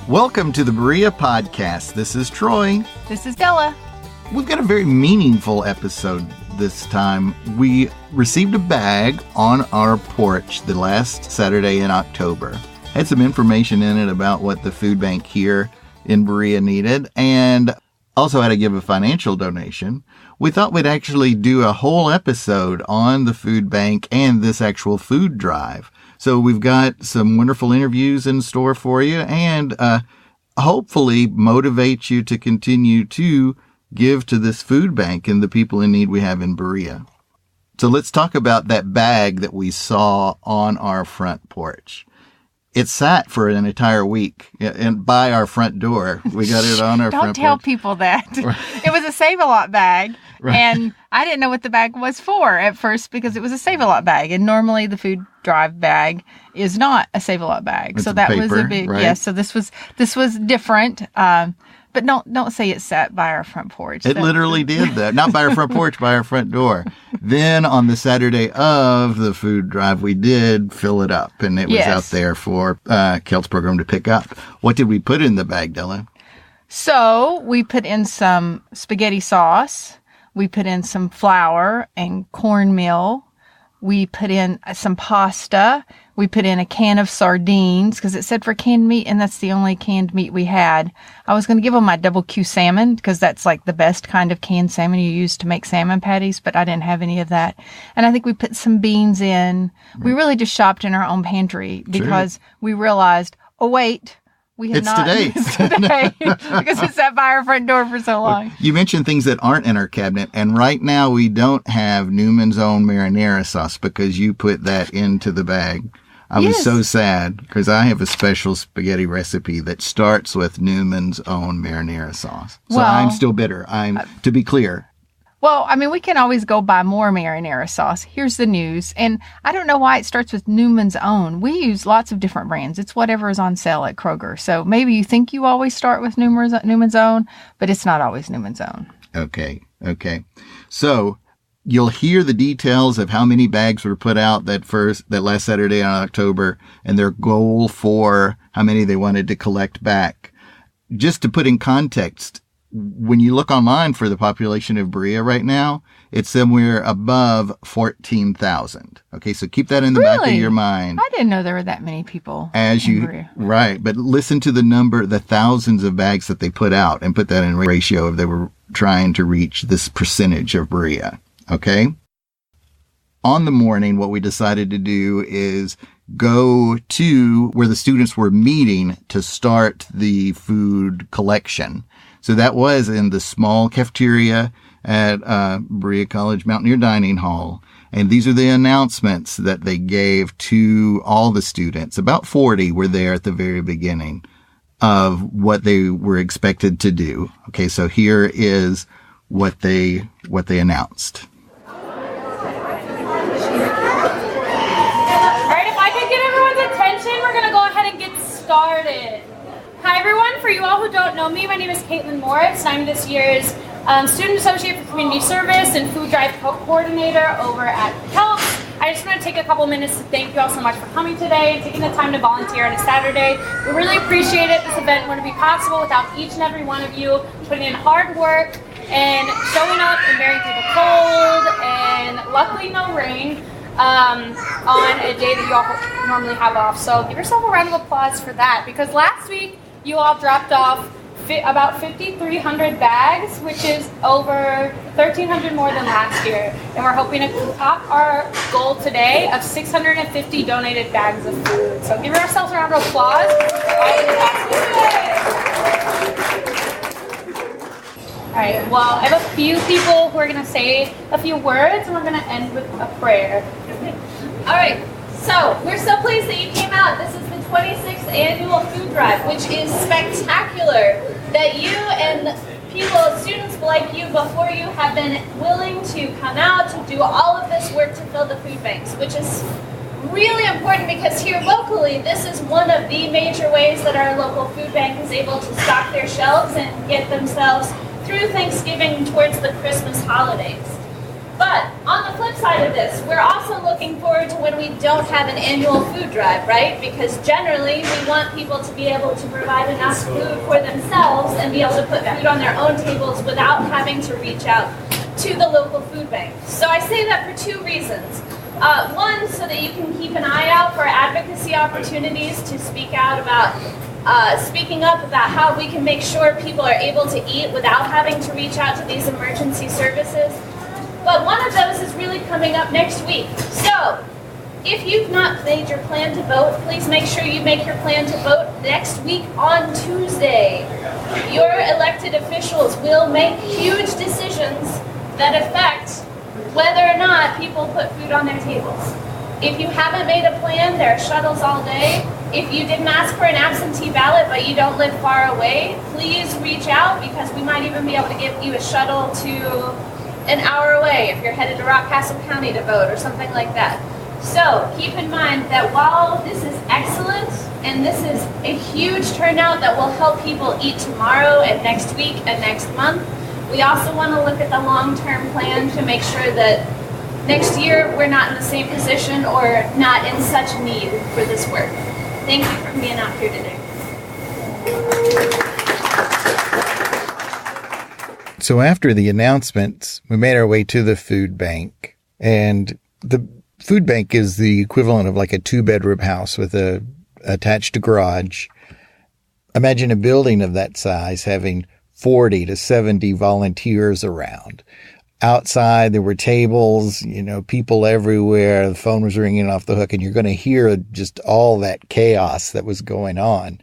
Welcome to the Berea podcast. This is Troy. This is Della. We've got a very meaningful episode this time. We received a bag on our porch the last Saturday in October. Had some information in it about what the food bank here in Berea needed, and also had to give a financial donation. We thought we'd actually do a whole episode on the food bank and this actual food drive. So we've got some wonderful interviews in store for you and hopefully motivate you to continue to give to this food bank and the people in need we have in Berea. So let's talk about that bag that we saw on our front porch. It sat for an entire week and by our front door. We got it on our front porch. Don't tell people that. It was a Save-A-Lot bag. Right. And I didn't know what the bag was for at first because it was a Save-A-Lot bag. And normally the food drive bag is not a Save-A-Lot bag. It's so that paper, was a big, right? yes. So this was different. But don't say it sat by our front porch. It literally did that. Not by our front porch, by our front door. Then on the Saturday of the food drive, we did fill it up. And it was out there for Kelt's program to pick up. What did we put in the bag, Della? So we put in some spaghetti sauce. We put in some flour and cornmeal. We put in some pasta. We put in a can of sardines because it said for canned meat, and that's the only canned meat we had. I was going to give them my double Q salmon because that's like the best kind of canned salmon you use to make salmon patties, but I didn't have any of that. And I think we put some beans in. We really just shopped in our own pantry because we realized, oh, wait. We had It's today because it sat by our front door for so long. You mentioned things that aren't in our cabinet, and right now we don't have Newman's Own marinara sauce because you put that into the bag. I was so sad because I have a special spaghetti recipe that starts with Newman's Own marinara sauce. So I'm still bitter. To be clear. Well, I mean, we can always go buy more marinara sauce. Here's the news. And I don't know why it starts with Newman's Own. We use lots of different brands. It's whatever is on sale at Kroger. So maybe you think you always start with Newman's Own, but it's not always Newman's Own. Okay. So you'll hear the details of how many bags were put out that last Saturday in October and their goal for how many they wanted to collect back. Just to put in context, when you look online for the population of Berea right now, it's somewhere above 14,000. Okay, so keep that in the back of your mind. I didn't know there were that many people in Berea. Right, but listen to the thousands of bags that they put out and put that in ratio if they were trying to reach this percentage of Berea. Okay? On the morning, what we decided to do is go to where the students were meeting to start the food collection. So that was in the small cafeteria at Berea College Mountaineer Dining Hall. And these are the announcements that they gave to all the students. About 40 were there at the very beginning of what they were expected to do. Okay, so here is what they announced. All right, if I could get everyone's attention, we're going to go ahead and get started. Hi everyone, for you all who don't know me, my name is Caitlin Morris, and I'm this year's Student Associate for Community Service and Food Drive Coordinator over at Kelp. I just want to take a couple minutes to thank you all so much for coming today and taking the time to volunteer on a Saturday. We really appreciate it. This event wouldn't be possible without each and every one of you putting in hard work and showing up and bearing through the cold and luckily no rain on a day that you all normally have off. So give yourself a round of applause for that, because last week you all dropped off about 5,300 bags, which is over 1,300 more than last year. And we're hoping to top our goal today of 650 donated bags of food. So give ourselves a round of applause. All right, well, I have a few people who are going to say a few words, and we're going to end with a prayer. All right, so we're so pleased that you came out. This is the 26th annual food drive, which is spectacular. That you and students like you before you have been willing to come out to do all of this work to fill the food banks, which is really important because here locally, this is one of the major ways that our local food bank is able to stock their shelves and get themselves through Thanksgiving towards the Christmas holidays. But on the flip side of this, we're also looking forward to when we don't have an annual food drive, right? Because generally we want people to be able to provide enough food for themselves and be able to put food on their own tables without having to reach out to the local food bank. So I say that for two reasons. One, so that you can keep an eye out for advocacy opportunities to speak out about speaking up about how we can make sure people are able to eat without having to reach out to these emergency services. But one of those is really coming up next week. So if you've not made your plan to vote, please make sure you make your plan to vote next week on Tuesday. Your elected officials will make huge decisions that affect whether or not people put food on their tables. If you haven't made a plan, there are shuttles all day. If you didn't ask for an absentee ballot but you don't live far away, please reach out because we might even be able to give you a shuttle to an hour away if you're headed to Rockcastle County to vote or something like that. So keep in mind that while this is excellent and this is a huge turnout that will help people eat tomorrow and next week and next month, we also want to look at the long-term plan to make sure that next year we're not in the same position or not in such need for this work. Thank you for being out here today. So after the announcements, we made our way to the food bank, and the food bank is the equivalent of like a 2-bedroom house with a attached garage. Imagine a building of that size having 40 to 70 volunteers around. Outside, there were tables, people everywhere. The phone was ringing off the hook, and you're going to hear just all that chaos that was going on.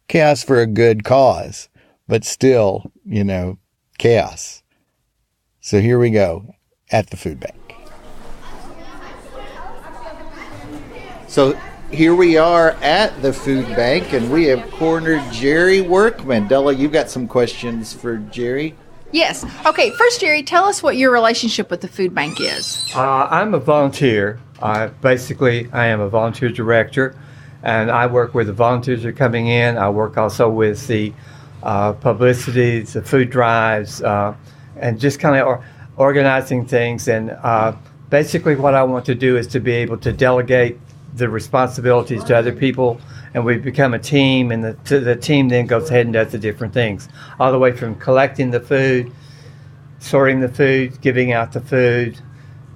Chaos for a good cause, but still, chaos. So here we go at the food bank. So here we are at the food bank, and we have cornered Jerry Workman. Della, you've got some questions for Jerry. Yes. Okay, first, Jerry, tell us what your relationship with the food bank is. I'm a volunteer. I am a volunteer director, and I work where the volunteers are coming in. I work also with the publicity, the food drives, and just kind of organizing things. And basically what I want to do is to be able to delegate the responsibilities to other people, and we become a team, and the team then goes ahead and does the different things, all the way from collecting the food, sorting the food, giving out the food,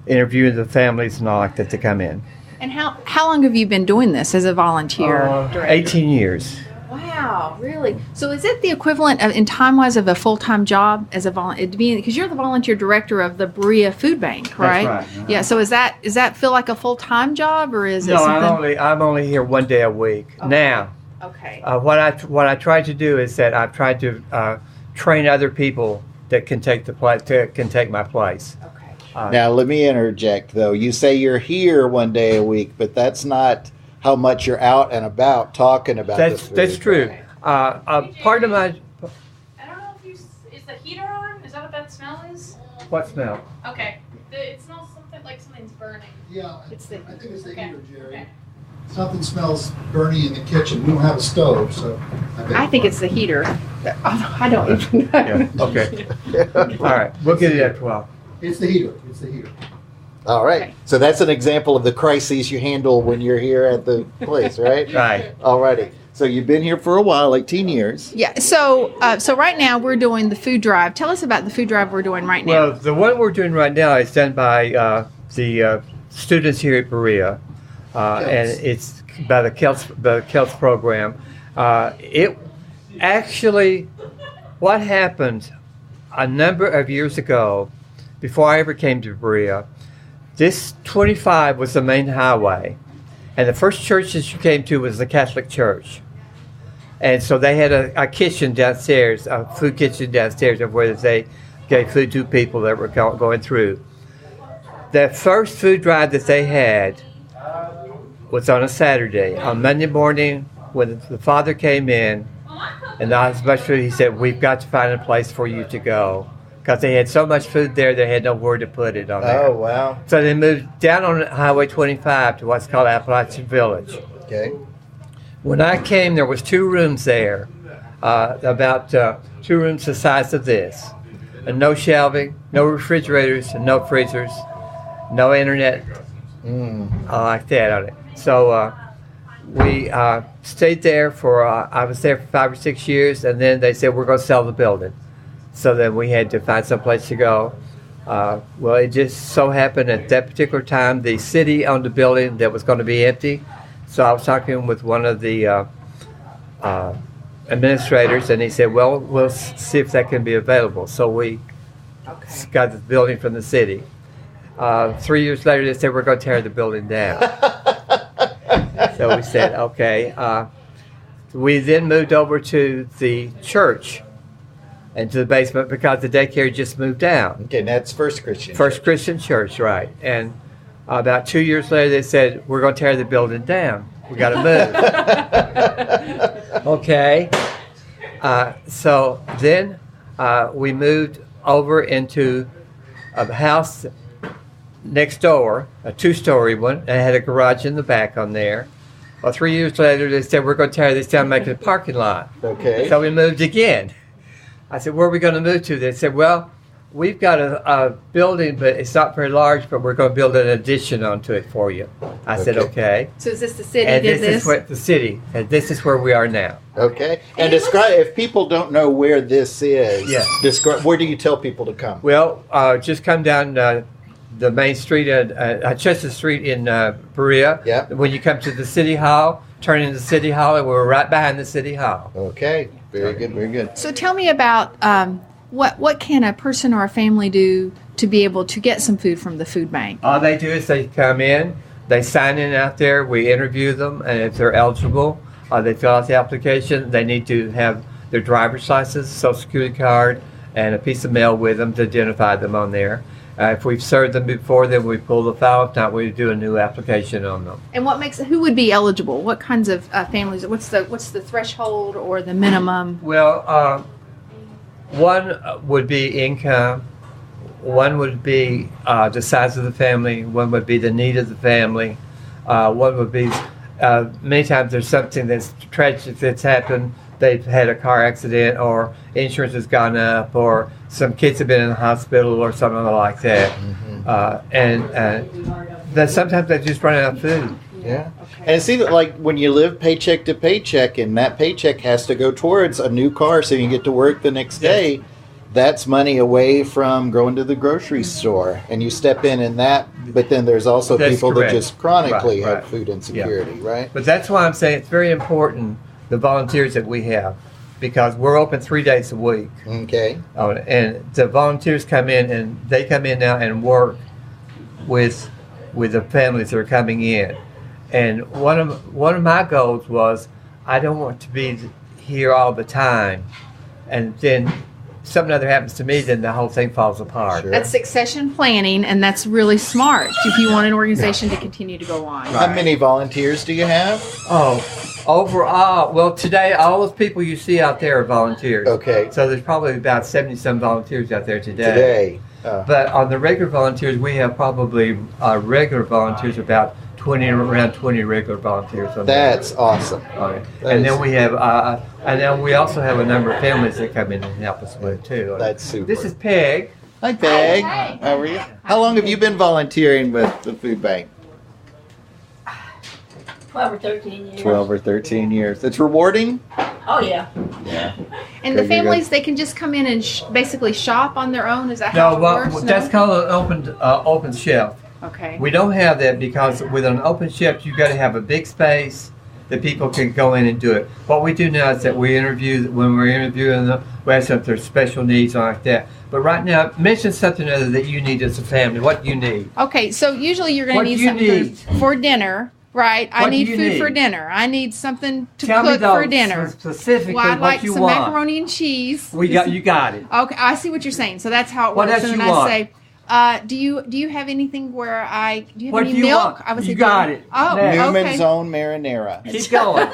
interviewing the families and all like that to come in. And how long have you been doing this as a volunteer director? 18 years. Wow, really? So is it the equivalent in time-wise of a full-time job as a volunteer? Because you're the volunteer director of the Berea Food Bank, right? That's right. Yeah. So does that feel like a full-time job, or is it something? No, I'm only here one day a week. Okay. Now, okay. What I try to do is that I've tried to train other people that can take my place. Okay. Now let me interject, though. You say you're here one day a week, but that's not how much you're out and about talking about the food. That's true. Part of my... I don't know if is the heater on? Is that what that smell is? What smell? Okay. It smells something like something's burning. Yeah, I think it's the Okay. heater, Jerry. Okay. Something smells burning in the kitchen. We don't have a stove, so I think it's the heater. I don't even know. Yeah. Okay. All right. We'll get it at 12. It's the heater. It's the heater. All right. Okay. So that's an example of the crises you handle when you're here at the place, right? Right. All righty. So you've been here for a while, 18 years. Yeah. So right now we're doing the food drive. Tell us about the food drive we're doing right now. Well, the one we're doing right now is done by the students here at Berea, and it's by the KELTS program. It actually, what happened a number of years ago, before I ever came to Berea, this 25 was the main highway, and the first church that you came to was the Catholic Church. And so they had a kitchen downstairs, a food kitchen downstairs, of where they gave food to people that were going through. The first food drive that they had was on a Saturday. On Monday morning, when the father came in, and the hospital, he said, "We've got to find a place for you to go." Because they had so much food there, they had nowhere to put it on there. Oh, wow. So they moved down on Highway 25 to what's called Appalachian Village. Okay. When I came, there was 2 rooms there, about 2 rooms the size of this. and no shelving, no refrigerators, and no freezers, no internet, like that on it. So we stayed there for, I was there for 5 or 6 years, and then they said, we're going to sell the building. So then we had to find some place to go. Well, it just so happened at that particular time, the city owned a building that was going to be empty. So I was talking with one of the administrators, and he said, well, we'll see if that can be available. So we got the building from the city. 3 years later, they said, we're going to tear the building down. So we said, okay. We then moved over to the church and to the basement because the daycare just moved down. Okay, and that's First Christian. First Christian Church, right. And about 2 years later, they said, we're going to tear the building down. We got to move. Okay. So then we moved over into a house next door, a 2-story one, and it had a garage in the back on there. Well, 3 years later, they said, we're going to tear this down and make it a parking lot. Okay. So we moved again. I said, where are we going to move to? They said, well, we've got a building, but it's not very large, but we're going to build an addition onto it for you. I said, okay. So is this the city And did this is what the city, and this is where we are now. Okay. And describe, if people don't know where this is, Yeah. describe, where do you tell people to come? Well, just come down the main street, Chester Street in Berea. Yeah. When you come to the City Hall, turn into City Hall, and we're right behind the City Hall. Okay. Very good, very good. So tell me about what can a person or a family do to be able to get some food from the food bank? All they do is they come in, they sign in out there, we interview them, and if they're eligible, they fill out the application. They need to have their driver's license, social security card, and a piece of mail with them to identify them on there. If we've served them before, then we pull the file. If not, we do a new application on them. And what makes who would be eligible? What kinds of families? What's the threshold or the minimum? Well, one would be income. One would be the size of the family. One would be the need of the family. One would be many times there's something that's tragic that's happened. They've had a car accident, or insurance has gone up, or some kids have been in the hospital, or something like that. And then sometimes they just run out of food. Yeah. And it seems like when you live paycheck to paycheck, and that paycheck has to go towards a new car so you can get to work the next day, that's money away from going to the grocery store. And you step in that, but then there's also That's people correct. that just chronically Right. have food insecurity, right? But that's why I'm saying it's very important, the volunteers that we have, because we're open 3 days a week. Okay. And the volunteers come in, and they come in now and work with the families that are coming in. And one of my goals was, I don't want to be here all the time, and then something other happens to me, then the whole thing falls apart. Sure. That's succession planning, and that's really smart if you want an organization to continue to go on. How many volunteers do you have? Oh, overall, well, today all those people you see out there are volunteers. Okay. So there's probably about 70-some volunteers out there today. Today. But on the regular volunteers, we have probably regular volunteers about around 20 regular volunteers. On That's there. awesome. Okay. That And is- then we have, and then we also have a number of families that come in and help us with too. That's super. This is Peg. Hi, Peg. Hi. How are you? How long have you been volunteering with the food bank? 12 or 13 years. 12 or 13 years. It's rewarding? Oh, yeah. Yeah. And the Okay, good. families, they can just come in and basically shop on their own. Is that No, how it well, works? that's called an open shelf. Okay. We don't have that because with an open shelf, you've got to have a big space that people can go in and do it. What we do now is that when we're interviewing them, we ask them if there's special needs or like that. But right now, mention something other that you need as a family. What do you need? Okay, so usually you're going What to need do you something need? for dinner, right? I What do need you food for need? dinner. I need something to Tell me cook for those dinner. specifically Well, I'd what like you some want. macaroni and cheese. You got it. Okay, I see what you're saying. So that's how it What works. else And you then want? I say, do you have anything where do you have What any do you milk? want? I would You say got dinner. it. Oh, Next. Newman's okay. Own Marinara. Keep going.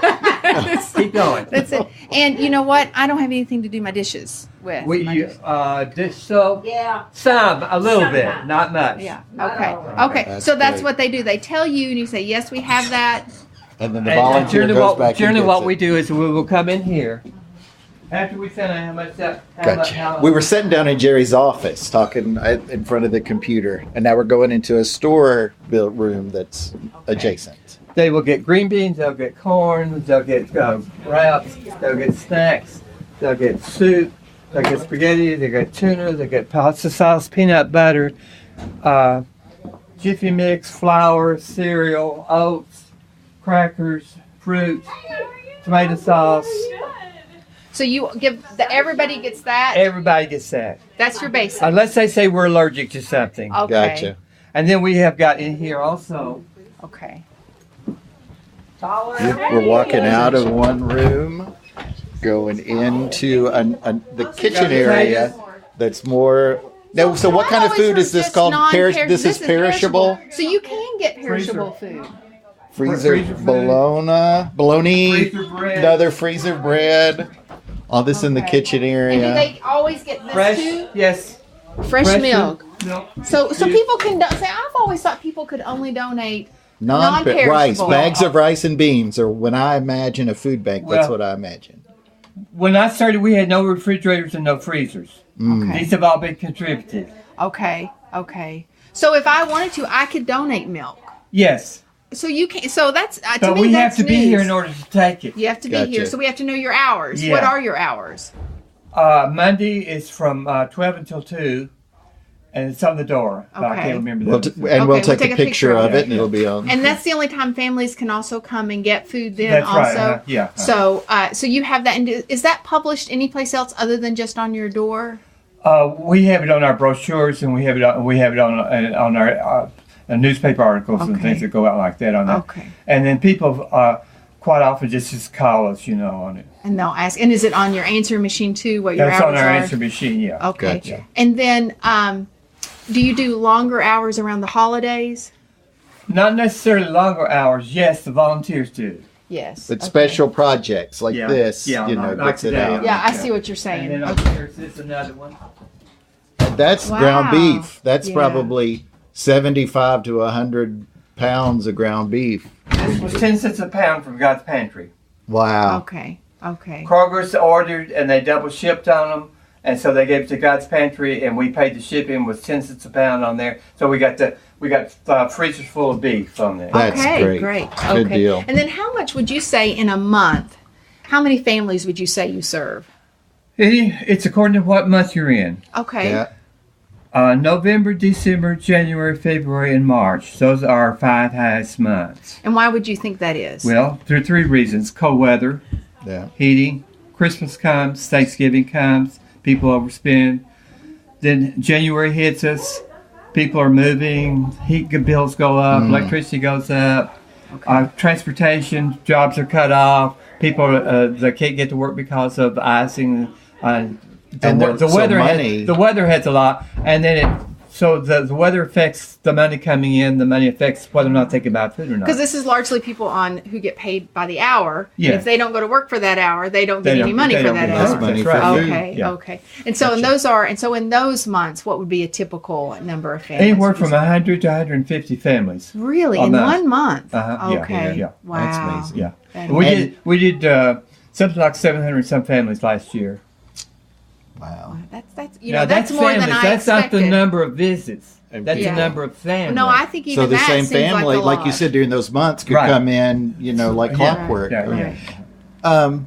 Keep going. That's it. And you know what? I don't have anything to do my dishes with. Dish soap? Yeah. A little bit, Sometimes. not much. Yeah. Not Okay. all. Okay. That's So that's great. what they do. They tell you, and you say, "Yes, we have that." And then the And volunteer generally goes what, back generally and what gets we it. do is we will come in here, After we found out how much that, Gotcha. We were sitting down in Jerry's office talking in front of the computer, and now we're going into a store built room that's adjacent. They will get green beans, they'll get corn, they'll get wraps, they'll get snacks, they'll get soup, they'll get spaghetti, they'll get tuna, they'll get pasta sauce, peanut butter, Jiffy Mix, flour, cereal, oats, crackers, fruit, tomato sauce. So you give everybody gets that. Everybody gets that. That's your basic. Unless they say we're allergic to something. Okay. Gotcha. And then we have got in here also. Okay. We're walking out of one room, going into the kitchen area that's more. No, so what kind of food is this called? This is perishable. So you can get perishable food. Freezer bologna, Freezer bread. another freezer bread. All this in the kitchen area. And do they always get this Fresh, too? yes. Fresh milk. Milk. So people can say. I've always thought people could only donate Rice, non-perishable. bags of rice and beans, or when I imagine a food bank, that's what I imagine. When I started, we had no refrigerators and no freezers. Okay. These have all been contributed. Okay. So if I wanted to, I could donate milk. Yes. So you can. So that's to But me. we that's have to be news. here in order to take it. You have to be Gotcha. here. So we have to know your hours. Yeah. What are your hours? Monday is from 12 until 2, and it's on the door. But I Okay. can't remember We'll that. we'll take a picture of it, and it'll be on. And that's the only time families can also come and get food. Then That's also. right. Yeah. So you have that. And is that published anyplace else other than just on your door? We have it on our brochures, and we have it on our newspaper articles and Okay. things that go out like that on that. Okay. And then people quite often just call us, on it. And they'll ask. And is it on your answering machine too? What your That's hours on our are? answer machine. Yeah. Okay. Gotcha. And then, do you do longer hours around the holidays? Not necessarily longer hours. Yes, the volunteers do. Yes. But special projects like Yeah. this, Yeah, like gets it today. out. Yeah, I see what you're saying. And then over here is another one. That's Wow. ground beef. That's Yeah. probably 75 to 100 pounds of ground beef. This was 10 cents a pound from God's Pantry. Wow. Okay. Kroger's ordered and they double shipped on them. And so they gave it to God's Pantry, and we paid the shipping was 10 cents a pound on there. So we got freezers full of beef on there. That's Okay, great. great. Good Okay. deal. And then how much would you say in a month? How many families would you say you serve? It's according to what month you're in. Okay. Yeah. November, December, January, February, and March. Those are our 5 highest months. And why would you think that is? Well, there are 3 reasons: cold weather, Yeah. heating, Christmas comes, Thanksgiving comes, people overspend. Then January hits us, people are moving, heat bills go up, electricity goes up, transportation jobs are cut off, people they can't get to work because of icing. The weather has a lot, and then the weather affects the money coming in. The money affects whether or not they can buy food or not. Because this is largely people who get paid by the hour. Yeah. And if they don't go to work for that hour, they don't get any money they for don't that get hour. money That's for right. food. Okay, Yeah. okay. And so in those months, what would be a typical number of families? Anywhere would you from say? 100 to 150 families. Really a in month. 1 month? Uh-huh. Yeah, Okay. yeah. Wow. That's amazing. Yeah, That we did something like 700 some families last year. Wow. That's Now, that's more families. than I That's expected. not the number of visits. That's Yeah. the number of families. No, I think even So the that same seems family, like, a like you lot. said, during those months could Right. come in, like Yeah. clockwork. Yeah, yeah. Right.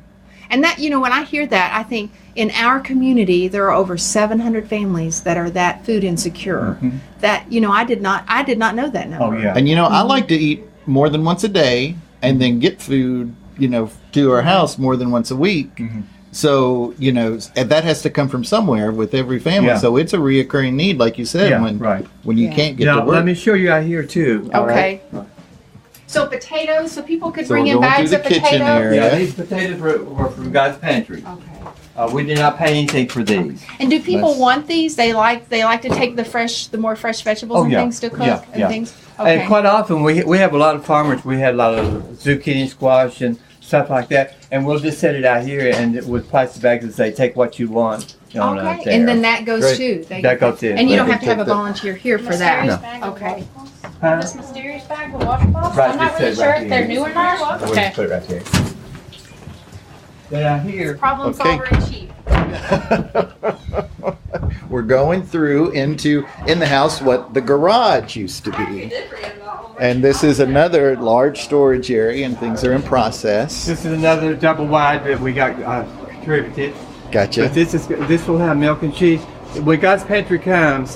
And that, when I hear that, I think in our community there are over 700 families that are that food insecure. That I did not know that number. Oh yeah. And I like to eat more than once a day, and then get food, to our house more than once a week. So and that has to come from somewhere with every family. Yeah. So it's a reoccurring need, like you said, Yeah, when right. when you Yeah. can't get Now to work. let me show you out here too. all Okay. right? So potatoes, so people could So bring we're in going bags through of the kitchen potatoes. area. Yeah, these potatoes were from God's Pantry. Okay. We did not pay anything for these. And do people That's- want these? They like to take the more fresh vegetables and yeah. things to cook Yeah, and yeah. things. Okay. And quite often we have a lot of farmers. We have a lot of zucchini, squash, and stuff like that, and we'll just set it out here and with plastic bags and say, take what you want. Out Okay, there. and then that goes Great. too. That goes in. And you don't They have to can have a take that. volunteer here for that. Mysterious bag of Okay. wash cloths? Huh? This mysterious bag of wash cloths? Right, I'm not just really say it sure right if they're here. new or not. We'll Okay. just put it right here. Then out here, Problem Okay. solver in chief. We're going through in the house what the garage used to be. And this is another large storage area, and things are in process. This is another double wide that we got contributed. Gotcha. But this will have milk and cheese. When God's Pantry comes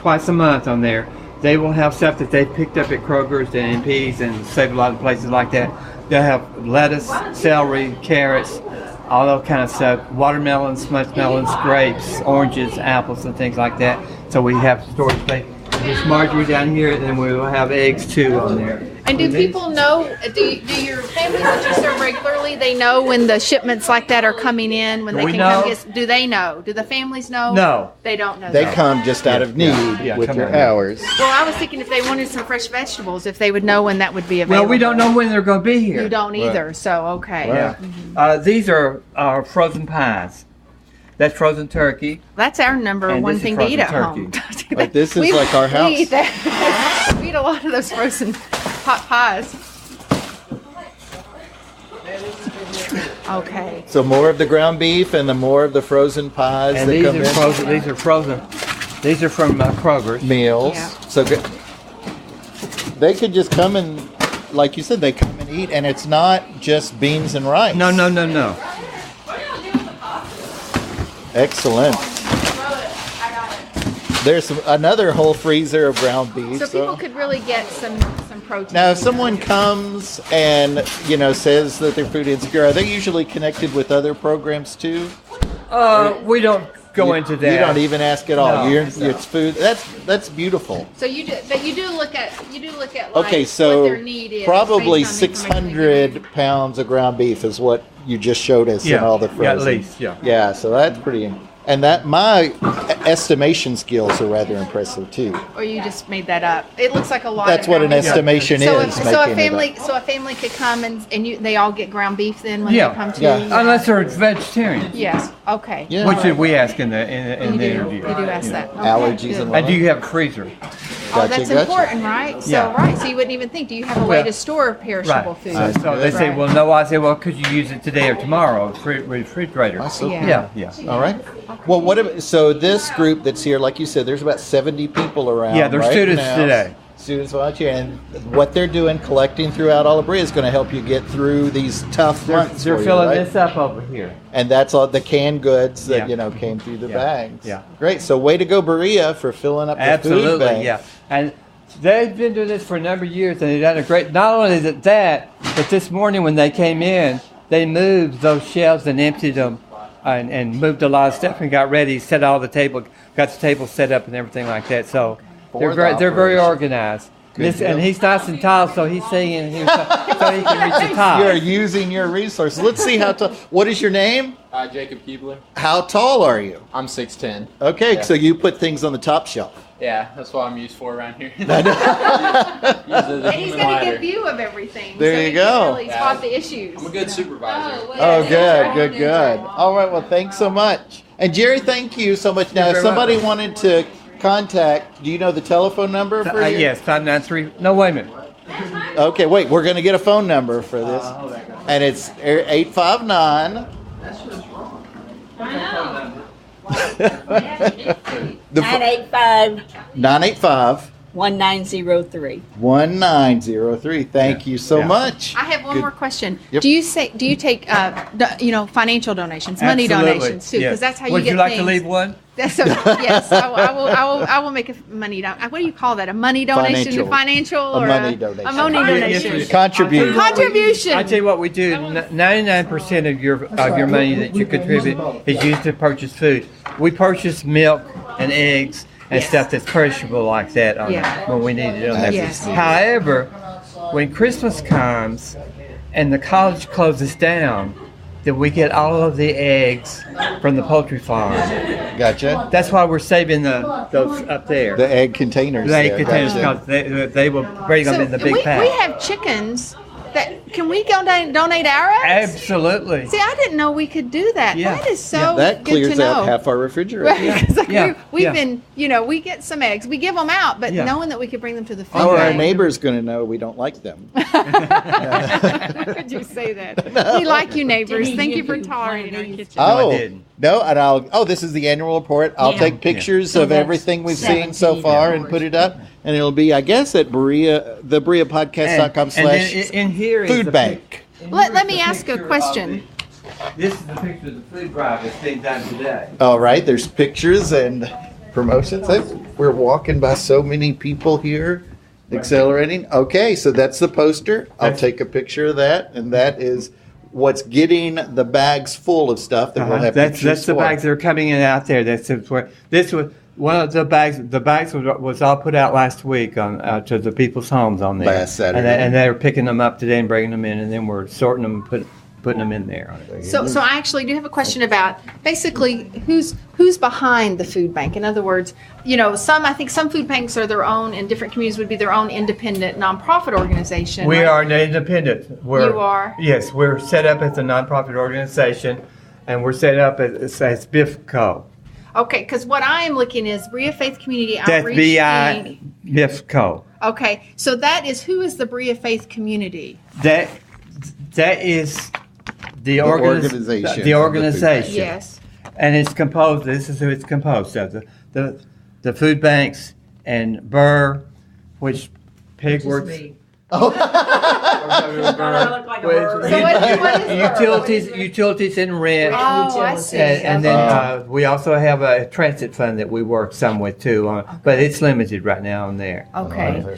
twice a month on there, they will have stuff that they picked up at Kroger's and MP's and Save a Lot of places like that. They'll have lettuce, celery, carrots, all that kind of stuff. Watermelons, muskmelons, grapes, oranges, apples, and things like that. So we have storage space. There's margarine down here, and then we will have eggs too on there. And do people know, do your families that you serve regularly, they know when the shipments like that are coming in, when they can come get, do they know? Do the families know? No. They don't know. They come just out of need with your hours. Well, I was thinking if they wanted some fresh vegetables, if they would know when that would be available. Well, we don't know when they're going to be here. You don't either, so okay. Right. Yeah. These are frozen pies. That's frozen turkey. That's our number And one this is thing to eat at frozen home. Like this is like our house. We eat that. We eat a lot of those frozen hot pies. Okay. So more of the ground beef and the more of the frozen pies And that these come are in. frozen. These are frozen. These are from Kroger's. Meals. Yeah. So good. They could just come and, like you said, they come and eat, and it's not just beans and rice. No. Excellent. There's another whole freezer of ground beef. So people could really get some protein. Now, if someone comes and says that they're food insecure, are they usually connected with other programs too? We don't go into that. You don't even ask at all. No. It's food. That's beautiful. So you do, but you do look at like Okay, what so their need is. probably based on the information they give 600 pounds of ground beef is what you just showed us in all the frozen. Yeah, at least, yeah. Yeah, so that's pretty. And that my estimation skills are rather impressive too. you. Or you just made that up. It looks like a lot. That's of what an ground beef. estimation So is. if, making so a it up. family could come and they all get ground beef then when Yeah. they come to Yeah. you? Unless they're vegetarian, Yes. Okay. Yeah. which did we ask in the You do. interview. You do ask that. Okay, Allergies good. and And do you have a freezer? Oh, that's Gotcha. important, right? So Yeah. So you wouldn't even think. Do you have a way Well, to store perishable food? So they say, Right. well, no. I say, well, could you use it today or tomorrow? Refrigerator. Awesome. Yeah. Yeah. All right. Well, so this group that's here, like you said, there's about 70 people around. Yeah, they're right students now. today. Students volunteer, and what they're doing, collecting throughout all of Berea, is going to help you get through these tough months. They're for you, filling right? this up over here. And that's all the canned goods that Yeah. came through the Yeah. bags. Yeah. Great. So way to go, Berea, for filling up the food Absolutely, bags. yeah. And they've been doing this for a number of years, and they've done a great. Not only is it that, but this morning when they came in, they moved those shelves and emptied them, and moved a lot of stuff and got ready, set all the table, got the table set up and everything like that. So For they're the very operation. organized. Good deal. And he's nice and tall, so he's singing here, so he can reach the top. You're using your resources. Let's see how tall. What is your name? Jacob Keebler. How tall are you? I'm 6'10". Okay, Yeah. so you put things on the top shelf. Yeah, that's what I'm used for around here. And he's He's got a good view of everything. There so you he go. can really Yeah. spot the issues. I'm a good supervisor. Oh, good. All right, well, thanks so much. And Jerry, thank you so much. Now, if very somebody welcome. wanted to contact, do you know the telephone number for you? Yes, 593. No, wait a minute. Okay, wait, we're going to get a phone number for this. And it's 859. The 985 985 1903. 1903. Thank you so Yeah. much. I have one Good. more question. Yep. Do you take financial donations, money Absolutely. donations too? Because Yes. that's how you Would get you like things. to leave one? That's yes, I will make a money donation. What do you call that? A money donation? Financial. Or money donation. A money Yes, donation. yes. Contribution. Contribution. I tell you what we do. 99% of your money that you contribute is used to purchase food. We purchase milk and eggs and stuff that's perishable like that when we need it on that. Yes. However, when Christmas comes and the college closes down, then we get all of the eggs from the poultry farm. Gotcha. That's why we're saving those up there. The egg containers. The egg there. containers, Gotcha. because they will bring them in the big we pack. have chickens Can we go donate our eggs? Absolutely. See, I didn't know we could do that. Yeah. That is so That good to clears know. out half our refrigerator. Right, 'cause, like, Yeah. we've Yeah. been, we get some eggs. We give them out, but Yeah. knowing that we could bring them to the food Oh, our bank. neighbor's going to know we don't like them. How could you say that? We like you, neighbors. Thank you for tolerating our kitchen. Oh, I didn't. no, and this is the annual report. I'll take pictures of everything we've seen so far and put it up. And it'll be, I guess, at Berea, the BereaPodcast.com And then in here is food the bank. Let me ask a question. This is the picture of the food drive that's being done today. All right, there's pictures and promotions. We're walking by so many people here, accelerating. Okay, so that's the poster. I'll take a picture of that, and that is what's getting the bags full of stuff that we'll have That's pictures the for. bags that are coming in out there. This was one of the bags. The bags was all put out last week on to the people's homes on there. Last Saturday. And they're picking them up today and bringing them in, and then we're sorting them and putting them in there. So I actually do have a question about basically who's behind the food bank. In other words, I think some food banks are their own, and different communities would be their own independent nonprofit organization. We right? are an independent. You are? Yes, we're set up as a nonprofit organization, and we're set up as BIFCO. Okay, because what I am looking is Berea Faith Community That's Outreach. Inc. BIFCO. Okay, so who is the Berea Faith Community? That is the organization. The organization. Yes. And it's composed. This is who it's composed of: the food banks and Burr, which Peg works. Utilities and rent. Oh, I see. And then we also have a transit fund that we work some with too, but it's limited right now on there. Okay. Sure.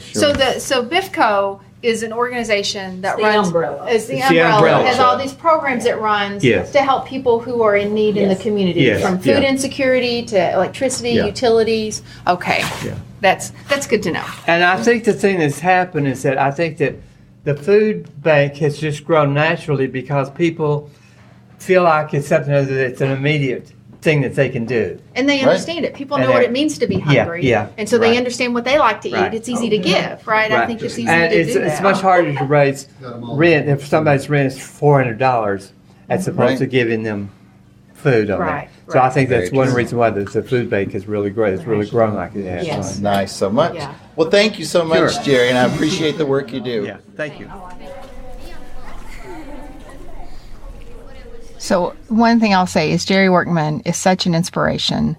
So BIFCO is an organization that the runs umbrella. Is the It's the umbrella. umbrella. It has all these programs it runs Yes. to help people who are in need in the community, Yes. from food Yeah. insecurity to electricity, Yeah. utilities. Okay. Yeah. That's good to know. And I think the thing that's happened is that I think that the food bank has just grown naturally because people feel like it's something that's an immediate thing that they can do. And they Right. understand it. People And know what they're- it means to be Yeah, hungry. yeah. And so Right. they understand what they like to eat. Right. It's easy to give, right? I Right. think it's easy And to it's do that. much harder to raise rent if somebody's rent is $400 as opposed Right. to giving them food on Right, that. So I right. think that's Very one true. reason why the food bank is really great. It's really grown like it has. Yes. Nice, so much. Yeah. Well, thank you so much, Sure. Jerry, and I appreciate the work you do. Yeah. Thank you. So one thing I'll say is Jerry Workman is such an inspiration.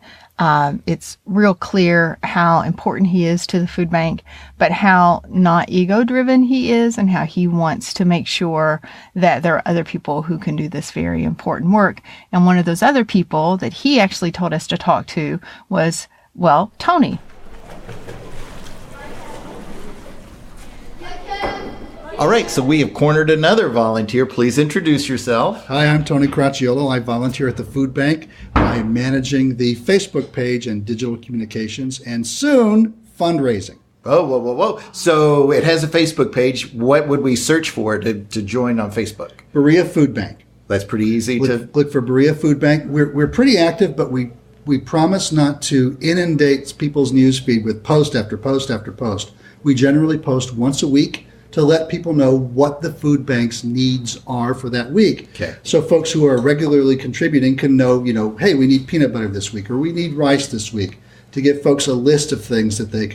It's real clear how important he is to the food bank, but how not ego-driven he is and how he wants to make sure that there are other people who can do this very important work. And one of those other people that he actually told us to talk to was, Tony. All right, so we have cornered another volunteer. Please introduce yourself. Hi, I'm Tony Cracciolo. I volunteer at the food bank. I'm managing the Facebook page and digital communications, and soon fundraising. Oh, whoa. So it has a Facebook page. What would we search for to join on Facebook? Berea Food Bank. That's pretty easy to... Look for Berea Food Bank. We're pretty active, but we promise not to inundate people's newsfeed with post after post after post. We generally post once a week to let people know what the food bank's needs are for that week. Okay. So folks who are regularly contributing can know, hey, we need peanut butter this week, or we need rice this week, to give folks a list of things that they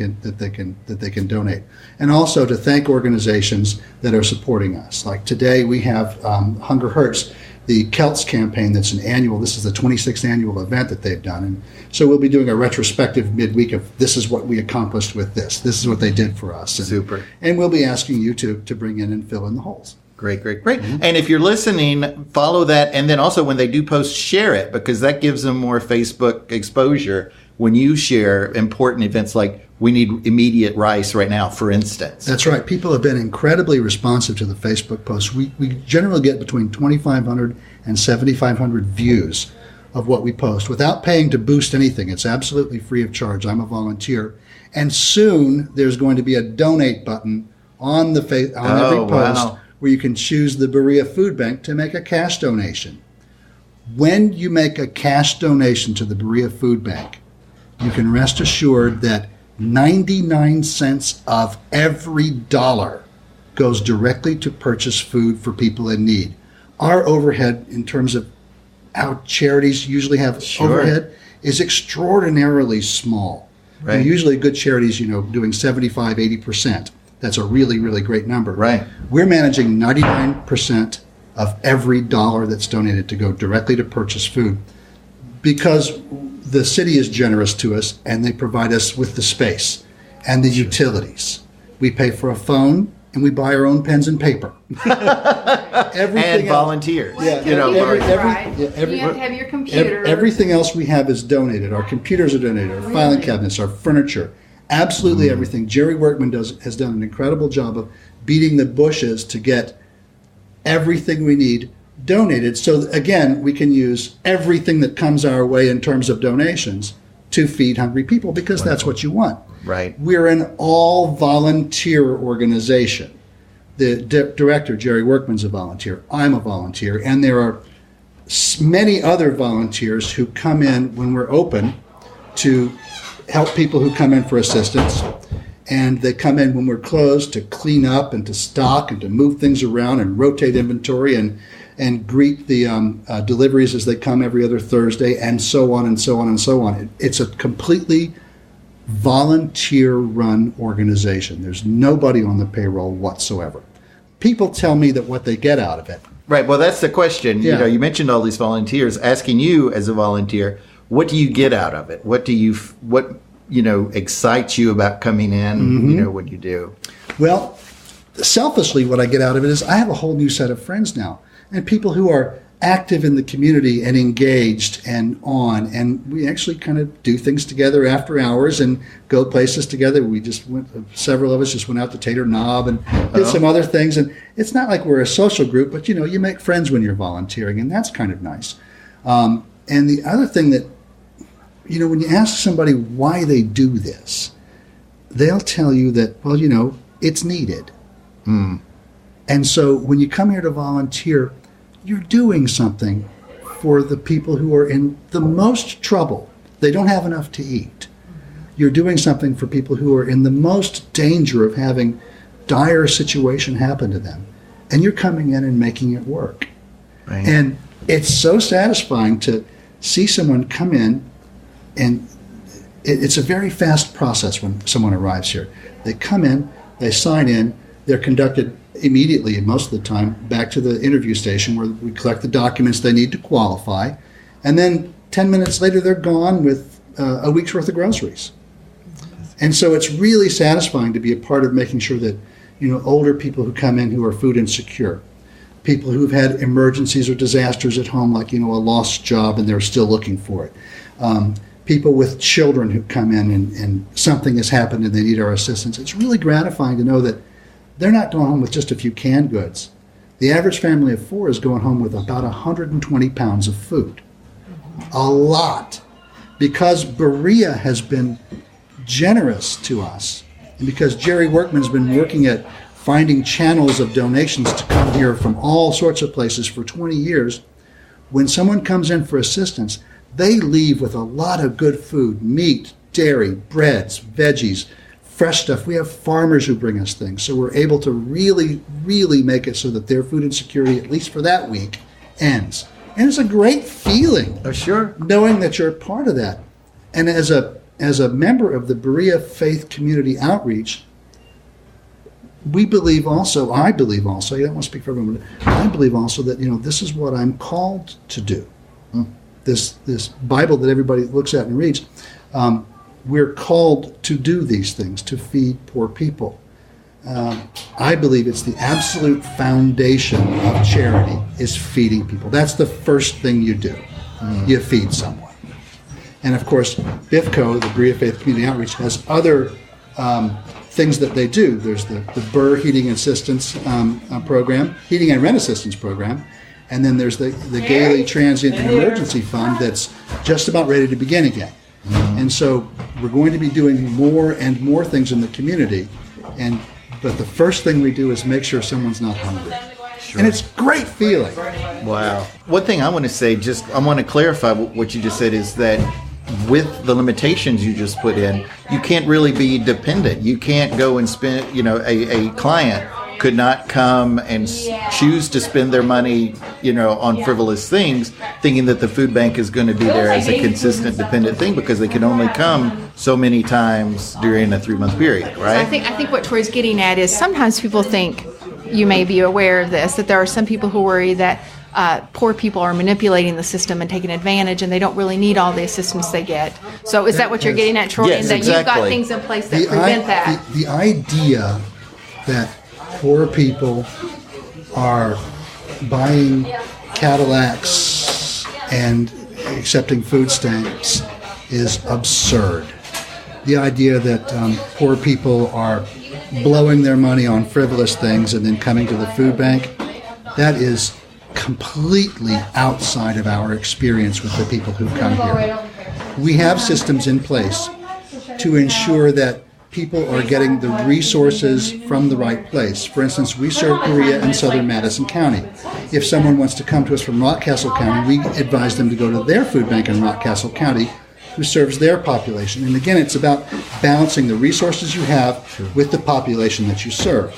can donate. And also to thank organizations that are supporting us. Like today we have Hunger Hurts, the Celts campaign this is the 26th annual event that they've done. And so we'll be doing a retrospective midweek of this is what we accomplished with this. This is what they did for us. And, Super. And we'll be asking you to bring in and fill in the holes. Great. And if you're listening, follow that. And then also when they do post, share it, because that gives them more Facebook exposure when you share important events like we need immediate rice right now, for instance. That's right. People have been incredibly responsive to the Facebook posts. We generally get between 2,500 and 7,500 views of what we post without paying to boost anything. It's absolutely free of charge. I'm a volunteer. And soon there's going to be a donate button on every post where you can choose the Berea Food Bank to make a cash donation. When you make a cash donation to the Berea Food Bank, you can rest assured that 99 cents of every dollar goes directly to purchase food for people in need. Our overhead, in terms of how charities usually have overhead, is extraordinarily small. Right. And usually good charities, doing 75, 80%. That's a really, really great number. Right. We're managing 99% of every dollar that's donated to go directly to purchase food because the city is generous to us and they provide us with the space and the utilities. We pay for a phone and we buy our own pens and paper. And volunteers. Yeah, You every- have to have your computer. everything else we have is donated. Our computers are donated, our filing cabinets, our furniture, absolutely everything. Jerry Workman has done an incredible job of beating the bushes to get everything we need donated. So again, we can use everything that comes our way in terms of donations to feed hungry people because that's what you want. Right. We're an all-volunteer organization. The director, Jerry Workman's a volunteer. I'm a volunteer. And there are many other volunteers who come in when we're open to help people who come in for assistance. And they come in when we're closed to clean up and to stock and to move things around and rotate inventory and greet the deliveries as they come every other Thursday and so on and so on and so on. It's a completely volunteer-run organization. There's nobody on the payroll whatsoever. People tell me that what they get out of it. Right. Well, that's the question. Yeah. You mentioned all these volunteers. Asking you as a volunteer, what do you get out of it? What excites you about coming in? When you do. Well, selfishly, what I get out of it is I have a whole new set of friends now, and people who are active in the community and engaged and we actually kind of do things together after hours and go places together. Several of us just went out to Tater Knob and did some other things, and it's not like we're a social group, but you make friends when you're volunteering, and that's kind of nice. And the other thing that, when you ask somebody why they do this, they'll tell you that, it's needed. And so when you come here to volunteer, you're doing something for the people who are in the most trouble. They don't have enough to eat. You're doing something for people who are in the most danger of having dire situation happen to them. And you're coming in and making it work. Right. And it's so satisfying to see someone come in, and it's a very fast process when someone arrives here. They come in, they sign in, they're conducted immediately, most of the time, back to the interview station where we collect the documents they need to qualify. And then 10 minutes later, they're gone with a week's worth of groceries. And so it's really satisfying to be a part of making sure that, older people who come in who are food insecure, people who've had emergencies or disasters at home, like, a lost job and they're still looking for it. People with children who come in and something has happened and they need our assistance. It's really gratifying to know that they're not going home with just a few canned goods. The average family of 4 is going home with about 120 pounds of food. A lot. Because Berea has been generous to us, and because Jerry Workman's been working at finding channels of donations to come here from all sorts of places for 20 years, when someone comes in for assistance, they leave with a lot of good food, meat, dairy, breads, veggies, fresh stuff. We have farmers who bring us things. So we're able to really, really make it so that their food insecurity, at least for that week, ends. And it's a great feeling. Oh, sure. Knowing that you're a part of that. And as a member of the Berea Faith Community Outreach, I believe also, I don't want to speak for everyone, but I believe also that, this is what I'm called to do. This Bible that everybody looks at and reads, we're called to do these things, to feed poor people. I believe it's the absolute foundation of charity is feeding people. That's the first thing you do. You feed someone. And of course, BIFCO, the Berea Faith Community Outreach, has other things that they do. There's the Burr Heating Assistance Program, Heating and Rent Assistance Program, and then there's the Gailey Transient and Emergency Fund that's just about ready to begin again. And so we're going to be doing more and more things in the community, but the first thing we do is make sure someone's not hungry. Sure. And it's a great feeling. Wow. One thing I want to say, I want to clarify what you just said, is that with the limitations you just put in, you can't really be dependent. You can't go and spend, a client could not come and choose to spend their money, on frivolous things, thinking that the food bank is going to be there as a consistent, dependent thing because they can only come so many times during a 3-month period, right? I think what Troy's getting at is sometimes people think, you may be aware of this, that there are some people who worry that poor people are manipulating the system and taking advantage, and they don't really need all the assistance they get. So is that what you're getting at, Troy? Yes, and that exactly. you've got things in place that prevent that? The idea that poor people are buying Cadillacs and accepting food stamps is absurd. The idea that poor people are blowing their money on frivolous things and then coming to the food bank, that is completely outside of our experience with the people who come here. We have systems in place to ensure that people are getting the resources from the right place. For instance, we serve Berea and southern Madison County. If someone wants to come to us from Rockcastle County, we advise them to go to their food bank in Rockcastle County, who serves their population. And again, it's about balancing the resources you have with the population that you serve.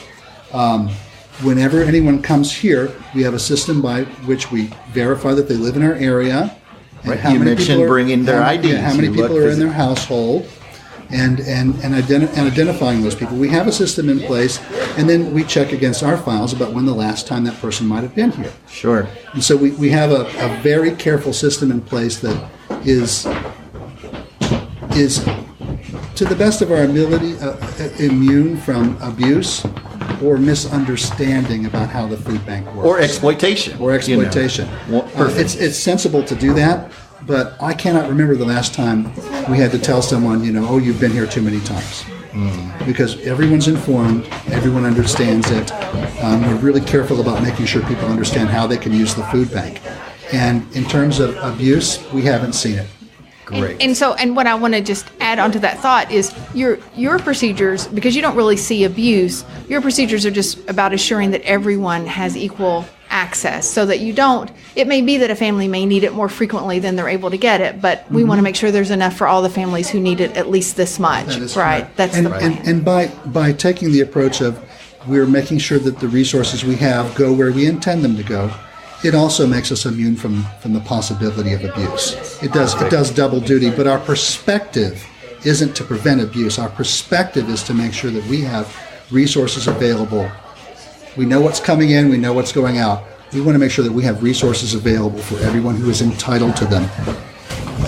Whenever anyone comes here, we have a system by which we verify that they live in our area. And Right. You mentioned bringing their IDs. How many You people look are in their household, and identifying those people. We have a system in place, and then we check against our files about when the last time that person might have been here. Sure. And so we have a very careful system in place that is to the best of our ability immune from abuse or misunderstanding about how the food bank works. Or exploitation. Well, it's sensible to do that, but I cannot remember the last time we had to tell someone, oh, you've been here too many times. Because everyone's informed, everyone understands it. We're really careful about making sure people understand how they can use the food bank. And in terms of abuse, we haven't seen it. Great. And what I want to just add on to that thought is your procedures, because you don't really see abuse, your procedures are just about assuring that everyone has equal access so that it may be that a family may need it more frequently than they're able to get it, but we want to make sure there's enough for all the families who need it at least this much, That is right? correct. That's the plan. And by taking the approach of we're making sure that the resources we have go where we intend them to go, it also makes us immune from the possibility of abuse. It does double duty, but our perspective isn't to prevent abuse. Our perspective is to make sure that we have resources available. We know what's coming in, we know what's going out. We want to make sure that we have resources available for everyone who is entitled to them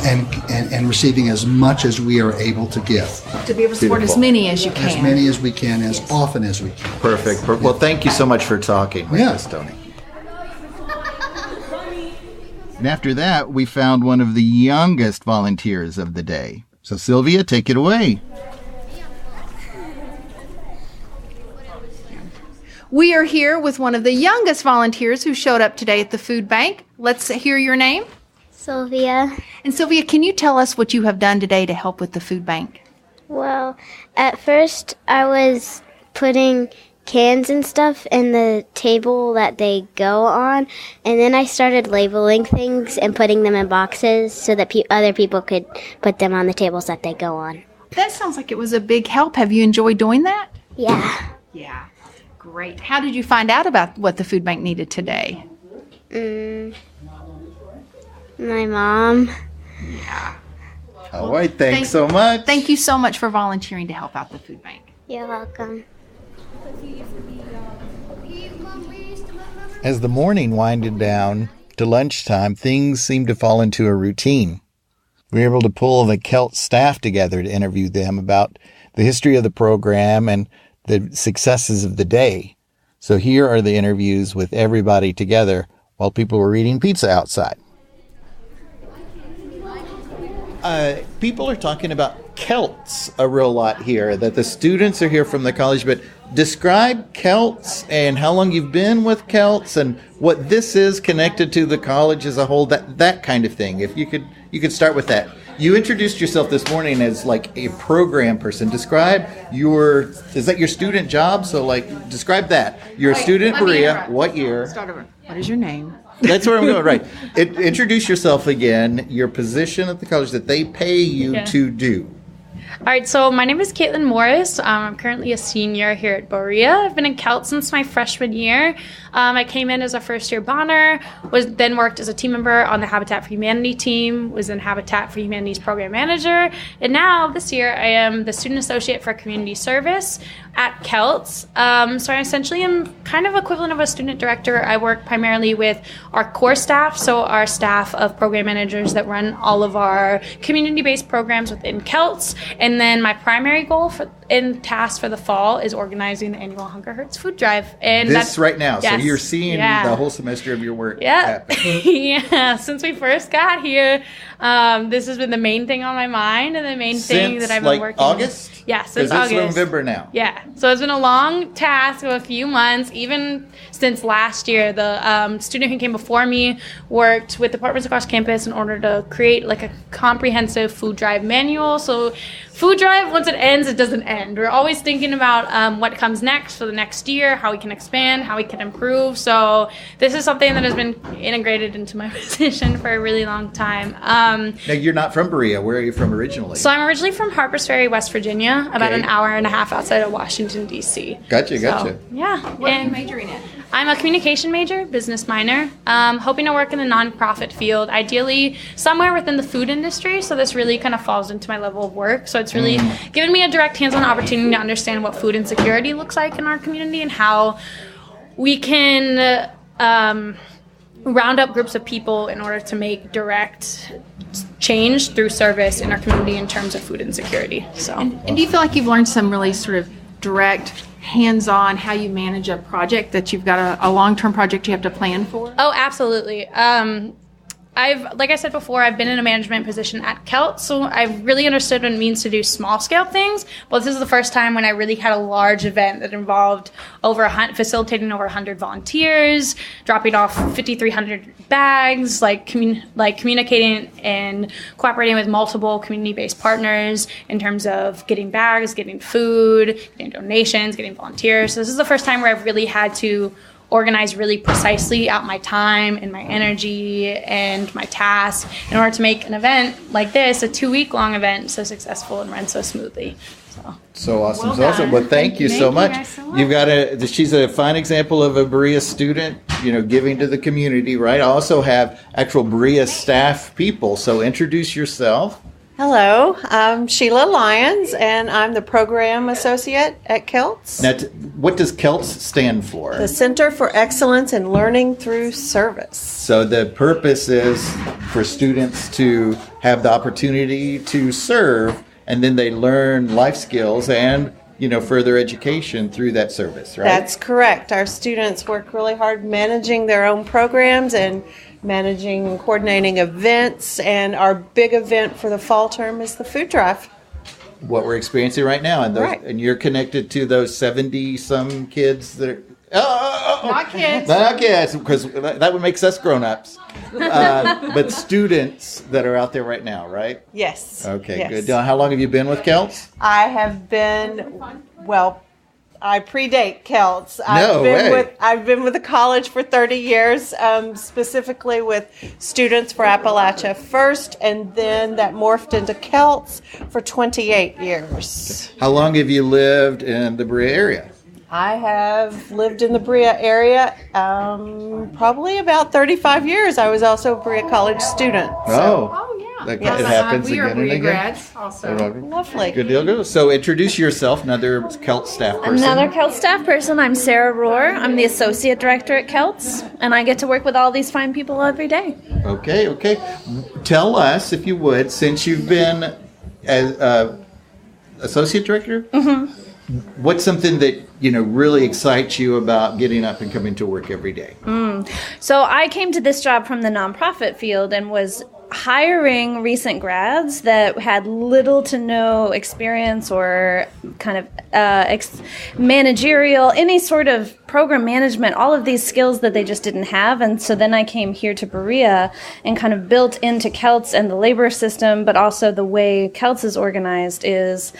and receiving as much as we are able to give. To be able to support as Beautiful. many as you can. As many as we can, as often as we can. Perfect. Well, thank you so much for talking with Yeah. us, Tony. And after that, we found one of the youngest volunteers of the day. So, Sylvia, take it away. We are here with one of the youngest volunteers who showed up today at the food bank. Let's hear your name. Sylvia. And Sylvia, can you tell us what you have done today to help with the food bank? Well, at first I was putting cans and stuff in the table that they go on, and then I started labeling things and putting them in boxes so that other people could put them on the tables that they go on. That sounds like it was a big help. Have you enjoyed doing that? Yeah. Yeah. Great. How did you find out about what the food bank needed today? My mom. All right, thanks so much. Thank you so much for volunteering to help out the food bank. You're welcome. As the morning winded down to lunchtime, things seemed to fall into a routine. We were able to pull the Celt staff together to interview them about the history of the program and the successes of the day. So here are the interviews with everybody together while people were eating pizza outside. People are talking about Celts a real lot here, that the students are here from the college, but describe Celts and how long you've been with Celts and what this is connected to the college as a whole, that kind of thing. If you could start with that. You introduced yourself this morning as like a program person. Describe is that your student job? So describe that. You're a student at Berea. What year? Start over. What is your name? That's where I'm going, right. Introduce yourself again, your position at the college that they pay you to do. All right, so my name is Caitlin Morris. I'm currently a senior here at Berea. I've been in CELT since my freshman year. I came in as a first-year Bonner, then worked as a team member on the Habitat for Humanity team, was in Habitat for Humanity's program manager, and now this year I am the student associate for community service at CELT. So I essentially am kind of equivalent of a student director. I work primarily with our core staff, so our staff of program managers that run all of our community-based programs within CELT. And then my primary goal and task for the fall is organizing the annual Hunger Hurts food drive. And This right now. Yes. So you're seeing the whole semester of your work happen. Yeah. Since we first got here, this has been the main thing on my mind and the main thing that I've been working on. August? Yeah, since August. August. It's November now. Yeah. So it's been a long task of a few months, even since last year. The student who came before me worked with departments across campus in order to create like a comprehensive food drive manual. So food drive, once it ends, it doesn't end. We're always thinking about what comes next for the next year, how we can expand, how we can improve. So this is something that has been integrated into my position for a really long time. Now, you're not from Berea. Where are you from originally? So I'm originally from Harpers Ferry, West Virginia, about an hour and a half outside of Washington, D.C. Gotcha. Yeah. What are you majoring in? I'm a communication major, business minor, hoping to work in the nonprofit field, ideally somewhere within the food industry. So this really kind of falls into my level of work. So it's really given me a direct hands-on opportunity to understand what food insecurity looks like in our community and how we can round up groups of people in order to make direct change through service in our community in terms of food insecurity. So, And do you feel like you've learned some really sort of direct, hands-on how you manage a project that you've got a long-term project you have to plan for? Oh, absolutely. Like I said before, I've been in a management position at CELT, so I've really understood what it means to do small-scale things. But this is the first time when I really had a large event that involved facilitating over 100 volunteers, dropping off 5,300 bags, communicating and cooperating with multiple community-based partners in terms of getting bags, getting food, getting donations, getting volunteers. So this is the first time where I've really had to organize really precisely out my time and my energy and my tasks in order to make an event like this, a 2-week-long event, so successful and run so smoothly. So awesome. Well So awesome. done. Well, thank you so much. guys so much. You've got she's a fine example of a Berea student, giving to the community, right? I also have actual Berea staff people. So introduce yourself. Hello, I'm Sheila Lyons, and I'm the Program Associate at CELT, Now, what does CELT stand for? the Center for Excellence in Learning Through Service. So the purpose is for students to have the opportunity to serve, and then they learn life skills and further education through that service, right? That's correct. Our students work really hard managing their own programs and managing and coordinating events, and our big event for the fall term is the food drive. What we're experiencing right now, and Right. and you're connected to those 70-some kids that are Not kids. not kids, because that would make us grown-ups, but students that are out there right now, right? Yes. Okay, Yes. good. Now, how long have you been with CELT? I have been, I predate CELT. way. I've been with the college for 30 years, specifically with Students for Appalachia first, and then that morphed into CELT for 28 years. How long have you lived in the Berea area? I have lived in the Berea area probably about 35 years. I was also a Berea College student. Oh, yeah. It Yes. happens We are again and Berea again. grads also. Lovely. Good deal. Good. So introduce yourself, another CELT staff person. Another CELT staff person. I'm Sarah Rohr. I'm the associate director at CELT, and I get to work with all these fine people every day. Okay. Tell us, if you would, since you've been as associate director, what's something that really excites you about getting up and coming to work every day? So I came to this job from the nonprofit field and was hiring recent grads that had little to no experience or kind of managerial, any sort of program management, all of these skills that they just didn't have. And so then I came here to Berea and kind of built into CELT and the labor system, but also the way CELT is organized is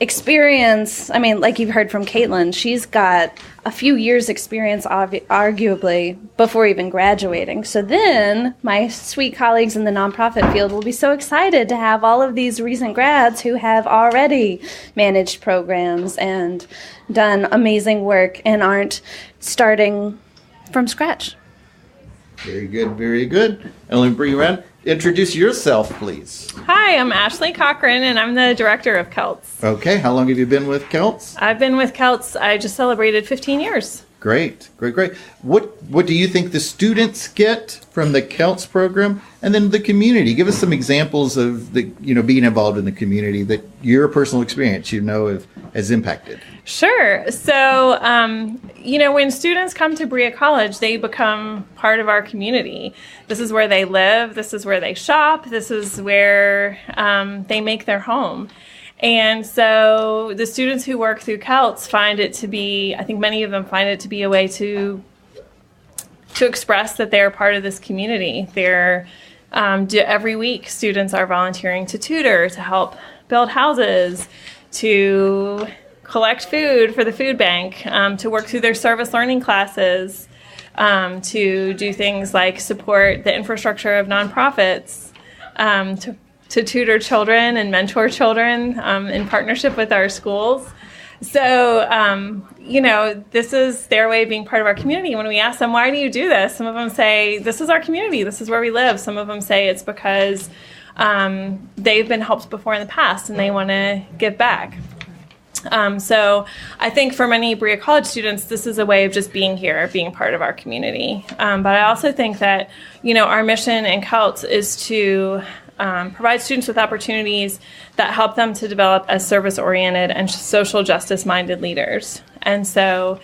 experience. I mean, like you've heard from Caitlin, she's got a few years experience arguably before even graduating. So then my sweet colleagues in the nonprofit field will be so excited to have all of these recent grads who have already managed programs and done amazing work and aren't starting from scratch. Very good, very good. And let me bring you around. Introduce yourself, please. Hi, I'm Ashley Cochran, and I'm the director of Celts. Okay, how long have you been with Celts? I've been with Celts, I just celebrated 15 years. Great, great, great. What do you think the students get from the Celts program, and then the community? Give us some examples of the being involved in the community that your personal experience has impacted. Sure. So, when students come to Berea College, they become part of our community. This is where they live. This is where they shop. This is where they make their home. And so the students who work through Celts find it to be, I think many of them find it to be a way to express that they're part of this community. Every week, students are volunteering to tutor, to help build houses, to collect food for the food bank, to work through their service learning classes, to do things like support the infrastructure of nonprofits, to tutor children and mentor children in partnership with our schools. So, this is their way of being part of our community. When we ask them, why do you do this? Some of them say, this is our community. This is where we live. Some of them say it's because they've been helped before in the past and they want to give back. So I think for many Berea College students, this is a way of just being here, being part of our community. But I also think that, our mission in Celts is to provide students with opportunities that help them to develop as service-oriented and social justice-minded leaders. And so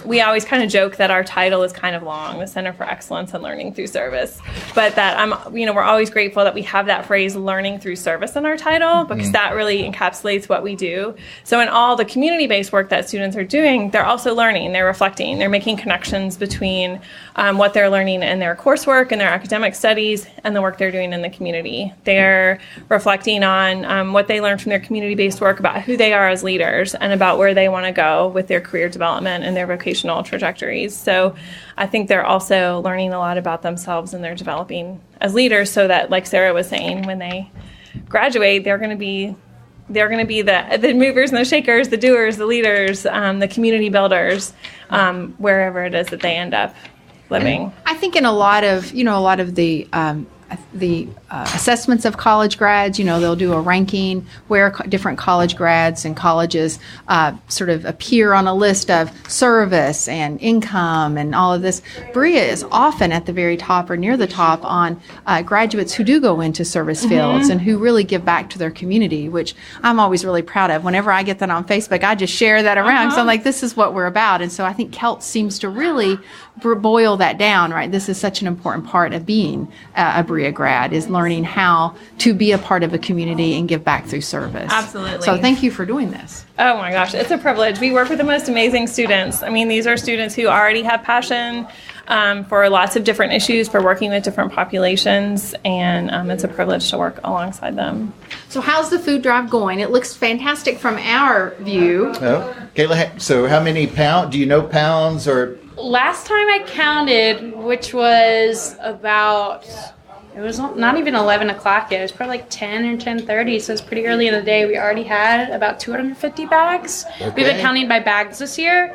we always kind of joke that our title is kind of long, the Center for Excellence in Learning Through Service, but that we're always grateful that we have that phrase "learning through service" in our title, because that really encapsulates what we do. So in all the community-based work that students are doing, they're also learning, they're reflecting, they're making connections between what they're learning in their coursework and their academic studies and the work they're doing in the community. They're reflecting on what they learned from their community-based work about who they are as leaders and about where they want to go with their career development and their vocational trajectories. So I think they're also learning a lot about themselves and they're developing as leaders, so that, like Sarah was saying, when they graduate, they're going to be the movers and the shakers, the doers, the leaders, the community builders, wherever it is that they end up living. I think in a lot of the assessments of college grads, they'll do a ranking where different college grads and colleges sort of appear on a list of service and income and all of this. Berea is often at the very top or near the top on graduates who do go into service fields and who really give back to their community, which I'm always really proud of. Whenever I get that on Facebook, I just share that around because I'm like, this is what we're about. And so I think Celts seems to really boil that down, right? This is such an important part of being a Berea grad, is learning how to be a part of a community and give back through service. Absolutely. So thank you for doing this. Oh my gosh, it's a privilege. We work with the most amazing students. I mean, these are students who already have passion for lots of different issues, for working with different populations, and it's a privilege to work alongside them. So how's the food drive going? It looks fantastic from our view. Oh, Kayla, so how many pounds, do you know pounds or? Last time I counted, which was about, it was not even 11 o'clock yet. It was probably like 10 or 10:30, so it's pretty early in the day. We already had about 250 bags. Okay. We've been counting by bags this year.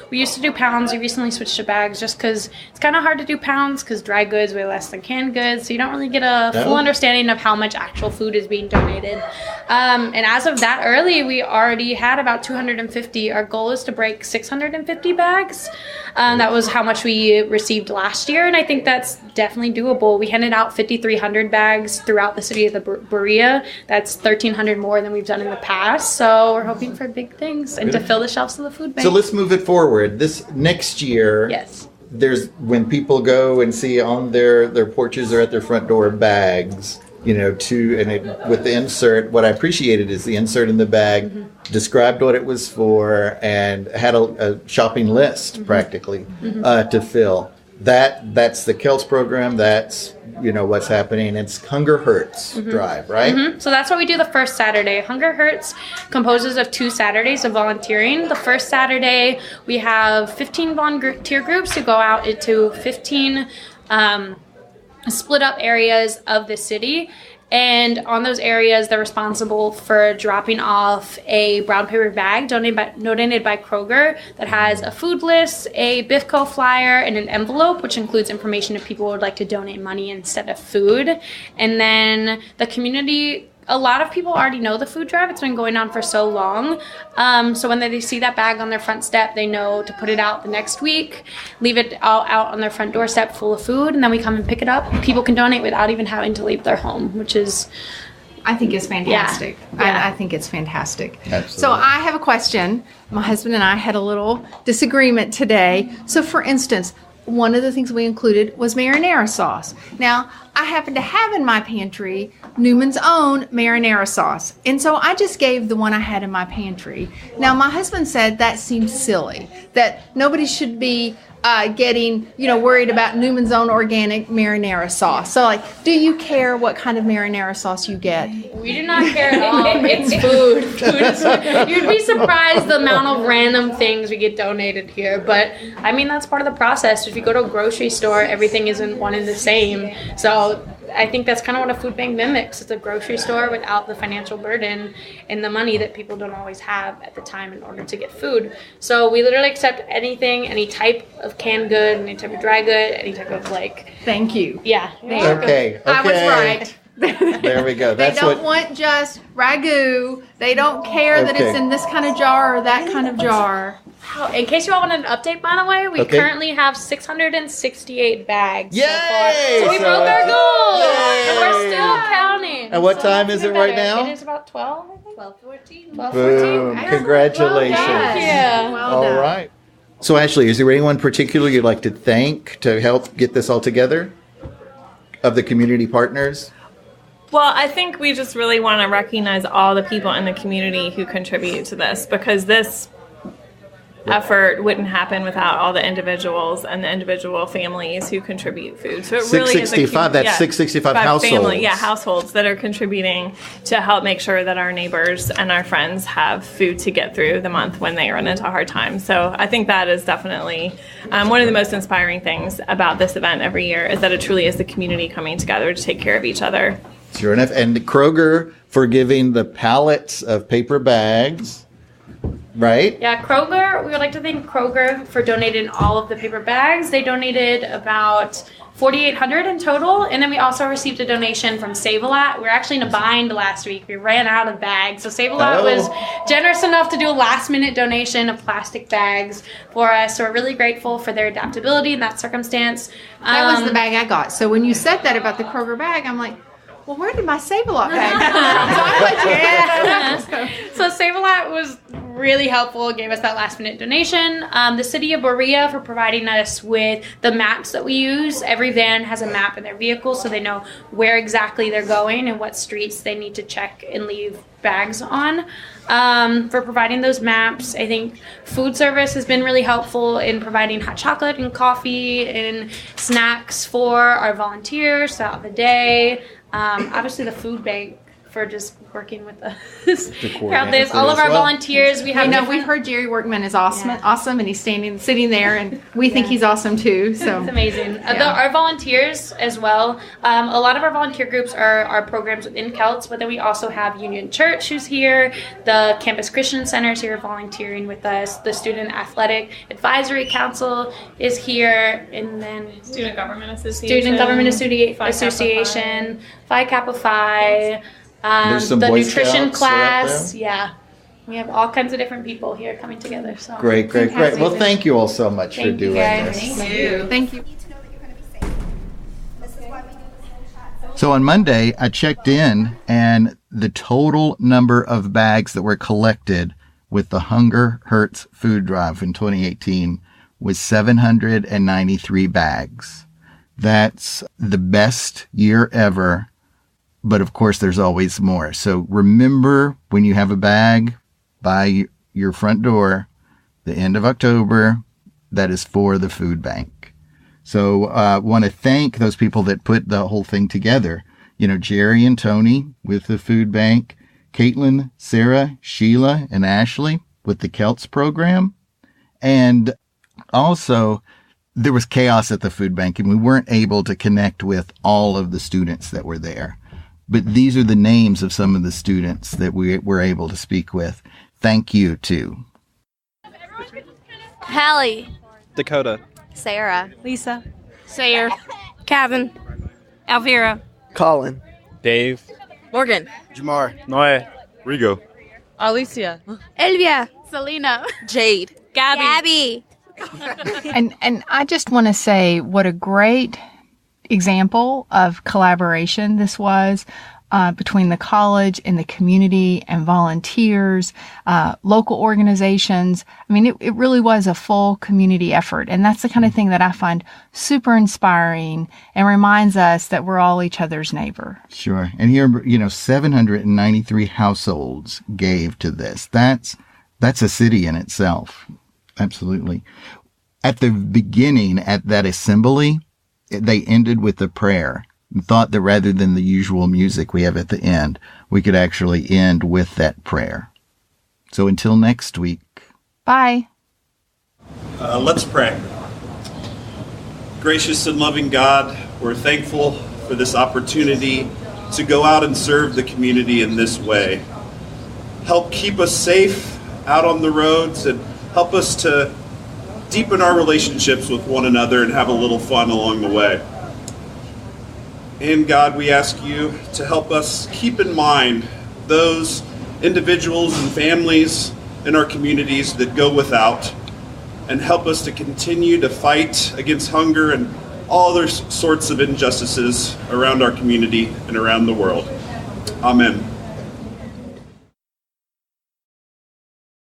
We used to do pounds. We recently switched to bags just because it's kind of hard to do pounds because dry goods weigh less than canned goods, so you don't really get a full understanding of how much actual food is being donated. And as of that early, we already had about 250. Our goal is to break 650 bags. That was how much we received last year, and I think that's definitely doable. We handed out 5,300 bags throughout the city of the Berea. That's 1,300 more than we've done in the past, so we're hoping for big things and to fill the shelves of the food bank. So let's move it forward. This next year, yes, there's when people go and see on their porches or at their front door bags, with the insert, what I appreciated is the insert in the bag described what it was for and had a shopping list practically to fill. that's the Celts program. That's, what's happening. It's Hunger Hurts Drive, right? So that's what we do the first Saturday. Hunger Hurts composes of 2 Saturdays of volunteering. The first Saturday, we have 15 volunteer groups who go out into 15 split up areas of the city. And on those areas, they're responsible for dropping off a brown paper bag donated by Kroger that has a food list, a BIFCO flyer, and an envelope, which includes information if people would like to donate money instead of food. And then the community, a lot of people already know the food drive. It's been going on for so long. So when they see that bag on their front step, they know to put it out the next week, leave it all out on their front doorstep full of food, and then we come and pick it up. People can donate without even having to leave their home, which is... I think it's fantastic. Yeah. I think it's fantastic. Absolutely. So I have a question. My husband and I had a little disagreement today. So for instance, one of the things we included was marinara sauce. Now, I happen to have in my pantry Newman's own marinara sauce. And so I just gave the one I had in my pantry. Now, my husband said that seems silly, that nobody should be getting, worried about Newman's own organic marinara sauce. So, do you care what kind of marinara sauce you get? We do not care at all. It's food. Food is food. You'd be surprised the amount of random things we get donated here. But, that's part of the process. If you go to a grocery store, everything isn't one and the same. So, I think that's kind of what a food bank mimics. It's a grocery store without the financial burden and the money that people don't always have at the time in order to get food. So we literally accept anything, any type of canned good, any type of dry good, any type of Thank you. Yeah. Okay. I was right. There we go. They don't want just ragu. They don't care that it's in this kind of jar or that kind of jar. In case you all wanted an update, by the way, we currently have 668 bags so far. So we broke our goal. And we're still counting. And what time is it right now? It is about 12, I think. 12:14. 12:14. Boom. Congratulations. Thank you. All right. So, Ashley, is there anyone particular you'd like to thank to help get this all together of the community partners? Well, I think we just really want to recognize all the people in the community who contribute to this, because this effort wouldn't happen without all the individuals and the individual families who contribute food. So it really is 665, that's 665 households. Households that are contributing to help make sure that our neighbors and our friends have food to get through the month when they run into hard times. So I think that is definitely one of the most inspiring things about this event every year, is that it truly is the community coming together to take care of each other. Sure enough. And Kroger for giving the pallets of paper bags, right? Yeah, Kroger, we would like to thank Kroger for donating all of the paper bags. They donated about 4,800 in total. And then we also received a donation from Save-A-Lot. We were actually in a bind last week. We ran out of bags. So Save-A-Lot was generous enough to do a last-minute donation of plastic bags for us. So we're really grateful for their adaptability in that circumstance. That was the bag I got. So when you said that about the Kroger bag, I'm like, well, where did my Save-A-Lot bag come from? So I went So Save-A-Lot was really helpful, gave us that last minute donation. The city of Berea for providing us with the maps that we use. Every van has a map in their vehicle, so they know where exactly they're going and what streets they need to check and leave bags on. For providing those maps. I think food service has been really helpful in providing hot chocolate and coffee and snacks for our volunteers throughout the day. Obviously the food bank for just working with us throughout this. All of our volunteers, we have. We've heard Jerry Workman is awesome, and he's sitting there, and we think he's awesome too. So it's amazing. Our volunteers as well. A lot of our volunteer groups are programs within Celts, but then we also have Union Church who's here. The Campus Christian Center is here volunteering with us. The Student Athletic Advisory Council is here, and then Student Government Association. Phi Kappa Phi. There's some the Boy nutrition Scouts class, we have all kinds of different people here coming together. So great. Well, thank you all so much for doing this. Thank you. So on Monday, I checked in, and the total number of bags that were collected with the Hunger Hurts food drive in 2018 was 793 bags. That's the best year ever. But of course, there's always more. So remember, when you have a bag by your front door, the end of October, that is for the food bank. So want to thank those people that put the whole thing together. You know, Jerry and Tony with the food bank, Caitlin, Sarah, Sheila, and Ashley with the Celts program. And also, there was chaos at the food bank, and we weren't able to connect with all of the students that were there. But these are the names of some of the students that we were able to speak with. Thank you to Hallie, Dakota, Sarah, Lisa, Sayer, Kevin, Elvira, Colin, Dave, Morgan, Jamar, Noe, Rigo, Alicia, Elvia, Selena, Jade, Gabby. And I just want to say what a great example of collaboration this was between the college and the community and volunteers, local organizations. I mean, it really was a full community effort. And that's the kind of thing that I find super inspiring and reminds us that we're all each other's neighbor. Sure. And here, 793 households gave to this. That's a city in itself. Absolutely. At the beginning, at that assembly, they ended with a prayer and thought that rather than the usual music we have at the end, we could actually end with that prayer. So until next week. Bye. Let's pray. Gracious and loving God, we're thankful for this opportunity to go out and serve the community in this way. Help keep us safe out on the roads and help us to deepen our relationships with one another and have a little fun along the way. And God, we ask you to help us keep in mind those individuals and families in our communities that go without, and help us to continue to fight against hunger and all other sorts of injustices around our community and around the world. Amen.